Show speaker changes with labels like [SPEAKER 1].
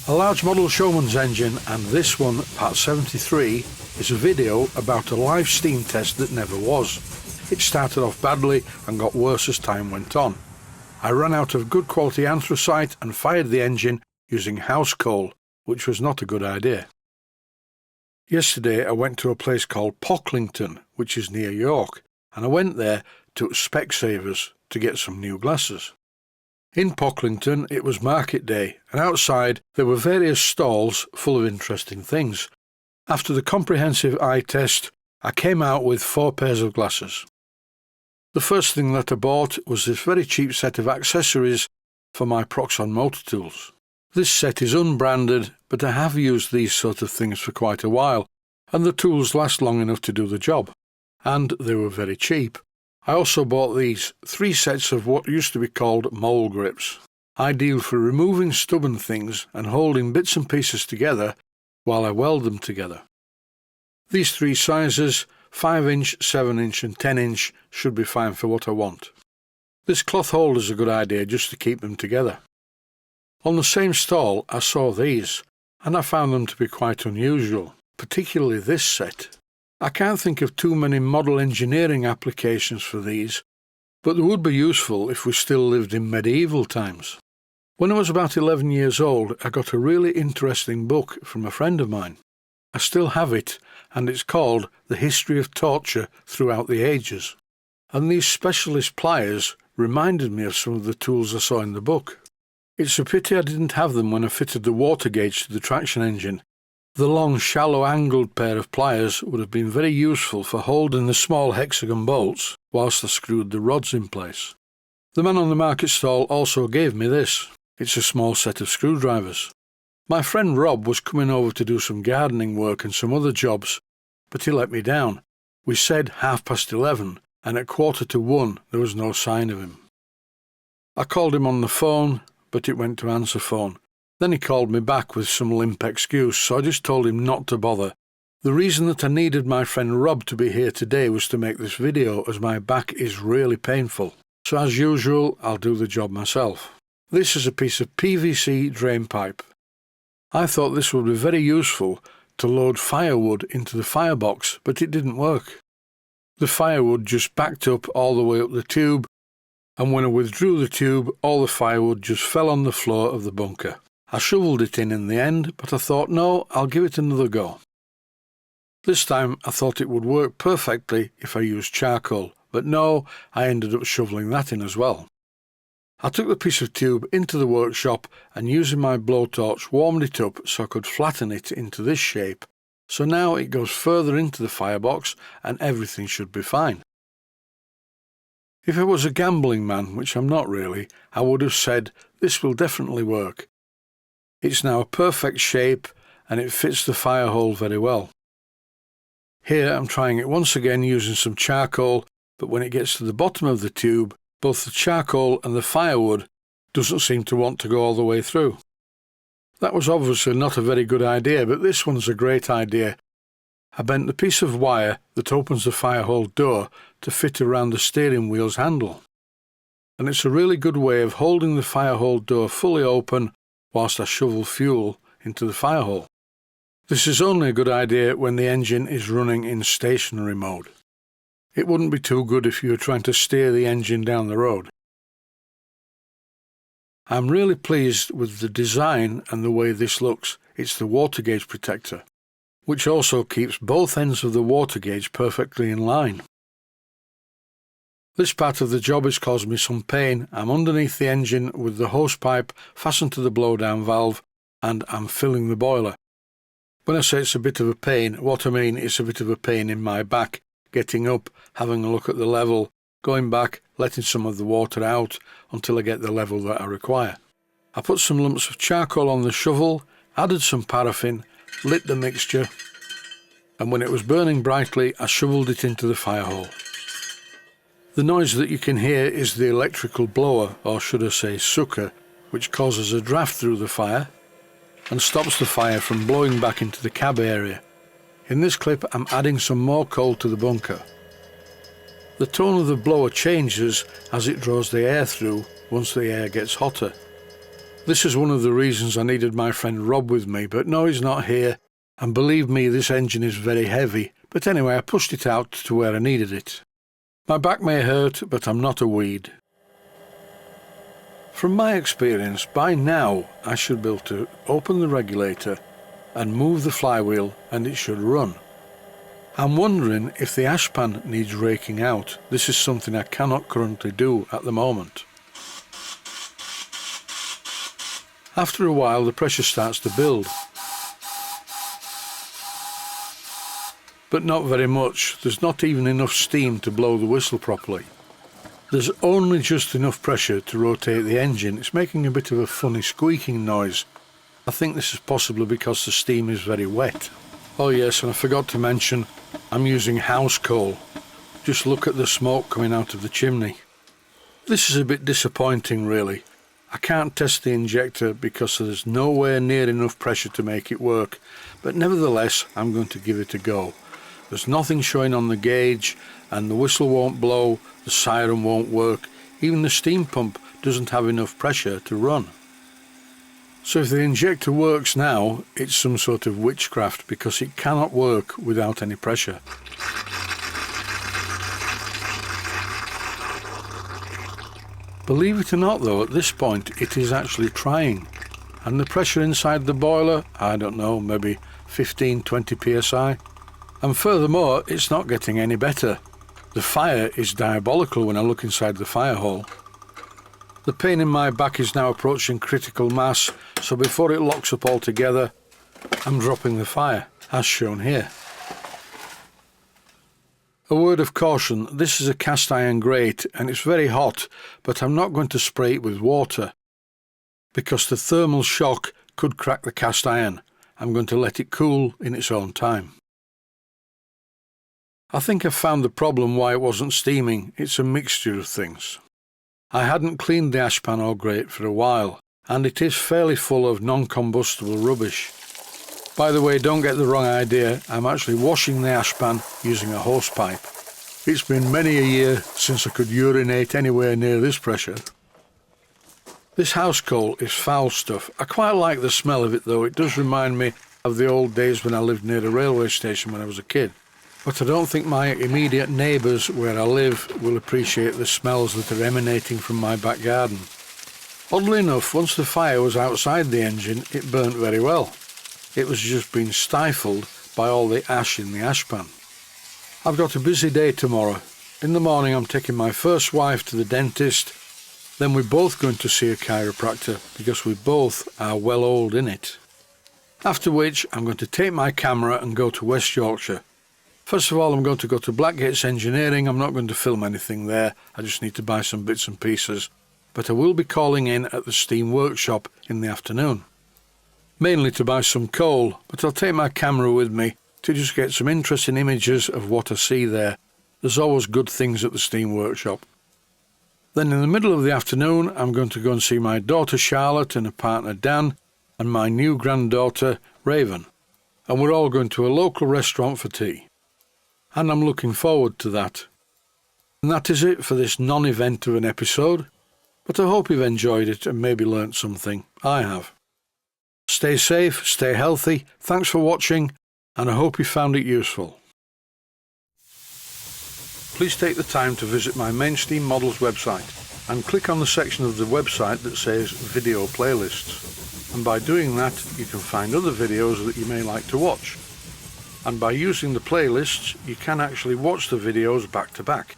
[SPEAKER 1] A large model Showman'S engine, and this one, part 73, is a video about a live steam test that never was. It started off badly and got worse as time went on. I ran out of good quality anthracite and fired the engine using house coal, which was not a good idea. Yesterday I went to a place called Pocklington, which is near York, and I went there to Specsavers to get some new glasses. In Pocklington it was market day, and outside there were various stalls full of interesting things. After the comprehensive eye test, I came out with 4 pairs of glasses. The first thing that I bought was this very cheap set of accessories for my Proxxon motor tools. This set is unbranded, but I have used these sort of things for quite a while, and the tools last long enough to do the job. And they were very cheap. I also bought these 3 sets of what used to be called mole grips, ideal for removing stubborn things and holding bits and pieces together while I weld them together. These 3 sizes, 5-inch, 7-inch and 10-inch, should be fine for what I want. This cloth holder is a good idea just to keep them together. On the same stall I saw these, and I found them to be quite unusual, particularly this set. I can't think of too many model engineering applications for these, but they would be useful if we still lived in medieval times. When I was about 11 years old, I got a really interesting book from a friend of mine. I still have it, and it's called The History of Torture Throughout the Ages. And these specialist pliers reminded me of some of the tools I saw in the book. It's a pity I didn't have them when I fitted the water gauge to the traction engine. The long, shallow, angled pair of pliers would have been very useful for holding the small hexagon bolts whilst I screwed the rods in place. The man on the market stall also gave me this. It's a small set of screwdrivers. My friend Rob was coming over to do some gardening work and some other jobs, but he let me down. We said 11:30, and at 1:45 there was no sign of him. I called him on the phone, but it went to answer phone. Then he called me back with some limp excuse, so I just told him not to bother. The reason that I needed my friend Rob to be here today was to make this video, as my back is really painful. So as usual, I'll do the job myself. This is a piece of PVC drain pipe. I thought this would be very useful to load firewood into the firebox, but it didn't work. The firewood just backed up all the way up the tube, and when I withdrew the tube, all the firewood just fell on the floor of the bunker. I shoveled it in the end, but I thought, no, I'll give it another go. This time I thought it would work perfectly if I used charcoal, but no, I ended up shoveling that in as well. I took the piece of tube into the workshop and using my blowtorch warmed it up so I could flatten it into this shape, so now it goes further into the firebox and everything should be fine. If I was a gambling man, which I'm not really, I would have said, this will definitely work. It's now a perfect shape and it fits the fire hole very well. Here I'm trying it once again using some charcoal, but when it gets to the bottom of the tube, both the charcoal and the firewood doesn't seem to want to go all the way through. That was obviously not a very good idea, but this one's a great idea. I bent the piece of wire that opens the fire hole door to fit around the steering wheel's handle. And it's a really good way of holding the fire hole door fully open whilst I shovel fuel into the fire hole. This is only a good idea when the engine is running in stationary mode. It wouldn't be too good if you were trying to steer the engine down the road. I'm really pleased with the design and the way this looks. It's the water gauge protector, which also keeps both ends of the water gauge perfectly in line. This part of the job has caused me some pain. I'm underneath the engine with the hosepipe fastened to the blowdown valve, and I'm filling the boiler. When I say it's a bit of a pain, what I mean is a bit of a pain in my back, getting up, having a look at the level, going back, letting some of the water out until I get the level that I require. I put some lumps of charcoal on the shovel, added some paraffin, lit the mixture, and when it was burning brightly, I shoveled it into the fire hole. The noise that you can hear is the electrical blower, or should I say sucker, which causes a draft through the fire and stops the fire from blowing back into the cab area. In this clip I'm adding some more coal to the bunker. The tone of the blower changes as it draws the air through once the air gets hotter. This is one of the reasons I needed my friend Rob with me, but no, he's not here, and believe me, this engine is very heavy, but anyway, I pushed it out to where I needed it. My back may hurt, but I'm not a weed. From my experience, by now I should be able to open the regulator and move the flywheel and it should run. I'm wondering if the ashpan needs raking out. This is something I cannot currently do at the moment. After a while the pressure starts to build. But not very much. There's not even enough steam to blow the whistle properly. There's only just enough pressure to rotate the engine. It's making a bit of a funny squeaking noise. I think this is possibly because the steam is very wet. Oh yes, and I forgot to mention, I'm using house coal. Just look at the smoke coming out of the chimney. This is a bit disappointing really. I can't test the injector because there's nowhere near enough pressure to make it work, but nevertheless I'm going to give it a go. There's nothing showing on the gauge, and the whistle won't blow, the siren won't work, even the steam pump doesn't have enough pressure to run. So if the injector works now, it's some sort of witchcraft because it cannot work without any pressure. Believe it or not though, at this point it is actually trying, and the pressure inside the boiler, I don't know, maybe 15-20 psi. And furthermore, it's not getting any better. The fire is diabolical when I look inside the fire hole. The pain in my back is now approaching critical mass, so before it locks up altogether, I'm dropping the fire, as shown here. A word of caution, this is a cast iron grate and it's very hot, but I'm not going to spray it with water because the thermal shock could crack the cast iron. I'm going to let it cool in its own time. I think I've found the problem why it wasn't steaming. It's a mixture of things. I hadn't cleaned the ashpan or grate for a while, and it is fairly full of non-combustible rubbish. By the way, don't get the wrong idea, I'm actually washing the ashpan using a hose pipe. It's been many a year since I could urinate anywhere near this pressure. This house coal is foul stuff. I quite like the smell of it though. It does remind me of the old days when I lived near a railway station when I was a kid. But I don't think my immediate neighbours where I live will appreciate the smells that are emanating from my back garden. Oddly enough, once the fire was outside the engine, it burnt very well. It was just being stifled by all the ash in the ashpan. I've got a busy day tomorrow. In the morning I'm taking my first wife to the dentist, then we're both going to see a chiropractor because we both are well old in it. After which I'm going to take my camera and go to West Yorkshire. First of all, I'm going to go to Blackgates Engineering. I'm not going to film anything there, I just need to buy some bits and pieces. But I will be calling in at the Steam Workshop in the afternoon. Mainly to buy some coal, but I'll take my camera with me to just get some interesting images of what I see there. There's always good things at the Steam Workshop. Then in the middle of the afternoon, I'm going to go and see my daughter Charlotte and her partner Dan and my new granddaughter Raven. And we're all going to a local restaurant for tea. And I'm looking forward to that. And that is it for this non-event of an episode, but I hope you've enjoyed it and maybe learnt something. I have. Stay safe, stay healthy, thanks for watching, and I hope you found it useful. Please take the time to visit my main Steam Models website and click on the section of the website that says Video Playlists. And by doing that, you can find other videos that you may like to watch. And by using the playlists, you can actually watch the videos back to back.